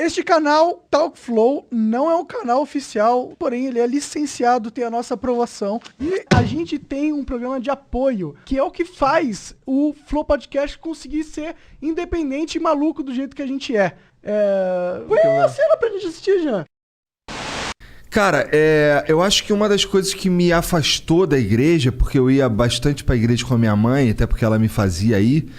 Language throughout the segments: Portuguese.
Este canal, Talk Flow, não é um canal oficial, porém ele é licenciado, tem a nossa aprovação. E a gente tem um programa de apoio, que é o que faz o Flow Podcast conseguir ser independente e maluco do jeito que a gente é. Põe a cena pra gente assistir, Jean. Cara, eu acho que uma das coisas que me afastou da igreja, porque eu ia bastante pra igreja com a minha mãe, até porque ela me fazia ir,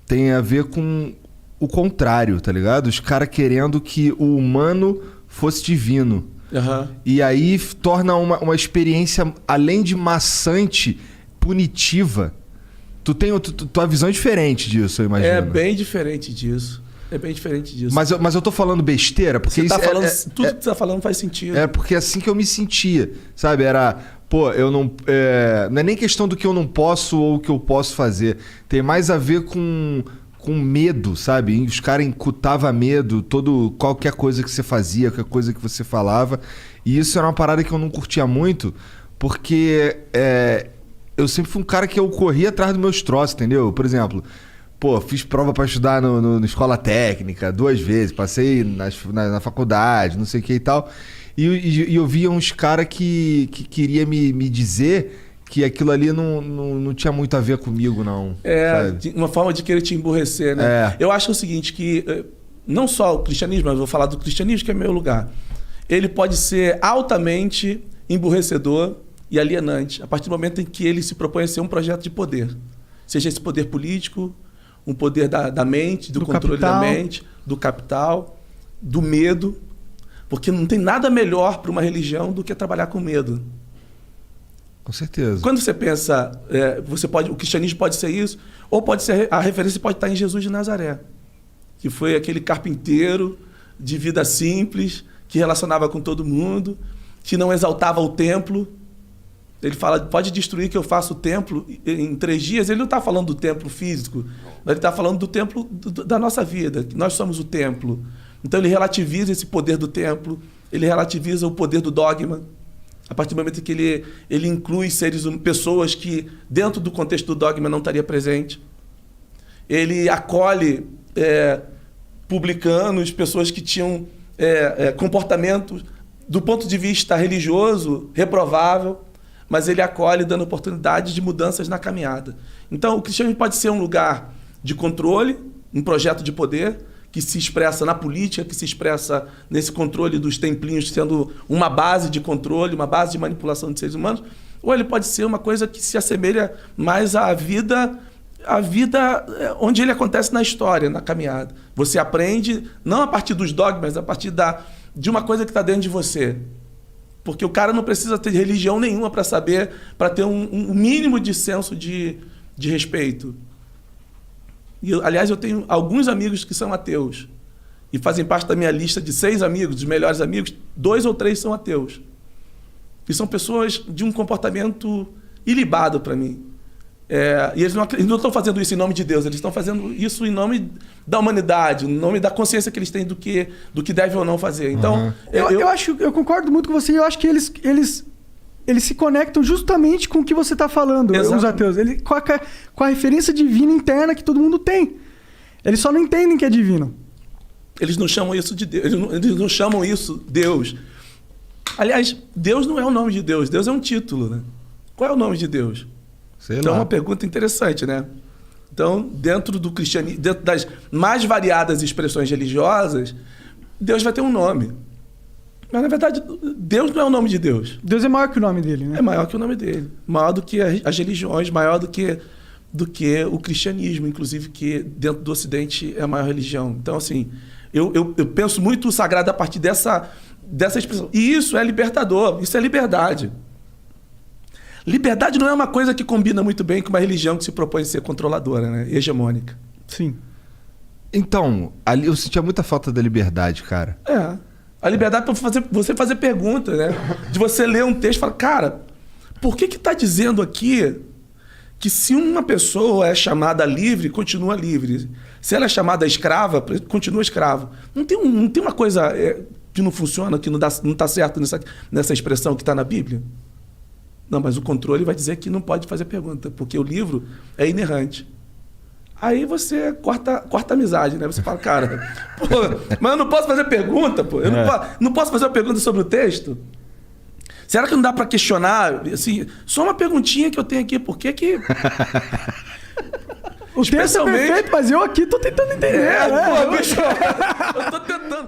tem a ver com o contrário, tá ligado? Os caras querendo que o humano fosse divino. Uhum. E aí torna uma experiência, além de maçante, punitiva. Tua visão é diferente disso, eu imagino. É bem diferente disso. Mas eu tô falando besteira, porque você tá isso falando, tudo que você tá falando faz sentido. É porque é assim que eu me sentia, sabe? Era, pô, eu não... não é nem questão do que eu não posso ou o que eu posso fazer. Tem mais a ver com medo, sabe? Os caras incutavam medo, qualquer coisa que você fazia, qualquer coisa que você falava. E isso era uma parada que eu não curtia muito, porque eu sempre fui um cara que eu corria atrás dos meus troços, entendeu? Por exemplo... Pô, fiz prova pra estudar na escola técnica 2 vezes, passei na faculdade, não sei o que e tal. E eu via uns caras que queria me dizer que aquilo ali não tinha muito a ver comigo, não. Uma forma de querer te emburrecer, né? Eu acho o seguinte, que não só o cristianismo, mas eu vou falar do cristianismo, que é meu lugar. Ele pode ser altamente emburrecedor e alienante a partir do momento em que ele se propõe a ser um projeto de poder. Seja esse poder político, um poder da mente, do controle da mente, do capital, do medo. Porque não tem nada melhor para uma religião do que trabalhar com medo. Com certeza. Quando você pensa, o cristianismo pode ser isso, ou pode ser, a referência pode estar em Jesus de Nazaré, que foi aquele carpinteiro de vida simples, que relacionava com todo mundo, que não exaltava o templo. Ele fala, pode destruir que eu faço o templo em 3 dias. Ele não está falando do templo físico, ele está falando do templo da nossa vida, que nós somos o templo. Então ele relativiza esse poder do templo, ele relativiza o poder do dogma, a partir do momento que ele inclui pessoas que dentro do contexto do dogma não estaria presente. Ele acolhe publicanos, pessoas que tinham comportamentos do ponto de vista religioso reprovável, mas ele acolhe dando oportunidade de mudanças na caminhada. Então, o cristianismo pode ser um lugar de controle, um projeto de poder, que se expressa na política, que se expressa nesse controle dos templinhos, sendo uma base de controle, uma base de manipulação de seres humanos, ou ele pode ser uma coisa que se assemelha mais à vida onde ele acontece na história, na caminhada. Você aprende, não a partir dos dogmas, a partir de uma coisa que está dentro de você. Porque o cara não precisa ter religião nenhuma para ter um mínimo de senso de respeito. E, aliás, eu tenho alguns amigos que são ateus. E fazem parte da minha lista de 6 amigos, dos melhores amigos, 2 ou 3 são ateus. E são pessoas de um comportamento ilibado para mim. E eles não estão fazendo isso em nome de Deus, eles estão fazendo isso em nome da humanidade, em nome da consciência que eles têm do que devem ou não fazer. Então, eu concordo muito com você. Eu acho que eles se conectam justamente com o que você está falando, os ateus. Com a referência divina interna que todo mundo tem. Eles só não entendem que é divino. Eles não chamam isso de Deus. Eles não chamam isso Deus. Aliás, Deus não é o nome de Deus. Deus é um título, né? Qual é o nome de Deus? Então é uma pergunta interessante, né? Então, dentro do cristianismo, dentro das mais variadas expressões religiosas, Deus vai ter um nome. Mas, na verdade, Deus não é o nome de Deus. Deus é maior que o nome dele, né? É maior que o nome dele. Maior do que as religiões, maior do que o cristianismo, inclusive, que dentro do Ocidente é a maior religião. Então, assim, eu penso muito o sagrado a partir dessa expressão. E isso é libertador, isso é liberdade. Liberdade não é uma coisa que combina muito bem com uma religião que se propõe a ser controladora, né? Hegemônica. Sim. Então, ali eu sentia muita falta da liberdade, cara. A liberdade para você fazer perguntas, né? De você ler um texto e falar, cara, por que está dizendo aqui que se uma pessoa é chamada livre, continua livre? Se ela é chamada escrava, continua escravo. Não tem uma coisa que não funciona, que não está certo nessa expressão que está na Bíblia? Não, mas o controle vai dizer que não pode fazer pergunta, porque o livro é inerrante. Aí você corta a amizade, né? Você fala, cara, pô, mas eu não posso fazer pergunta, pô. Eu não posso fazer uma pergunta sobre o texto? Será que não dá pra questionar? Assim, só uma perguntinha que eu tenho aqui. Por que que... O texto é perfeito, mas eu aqui tô tentando entender. Pô, bicho, eu tô tentando...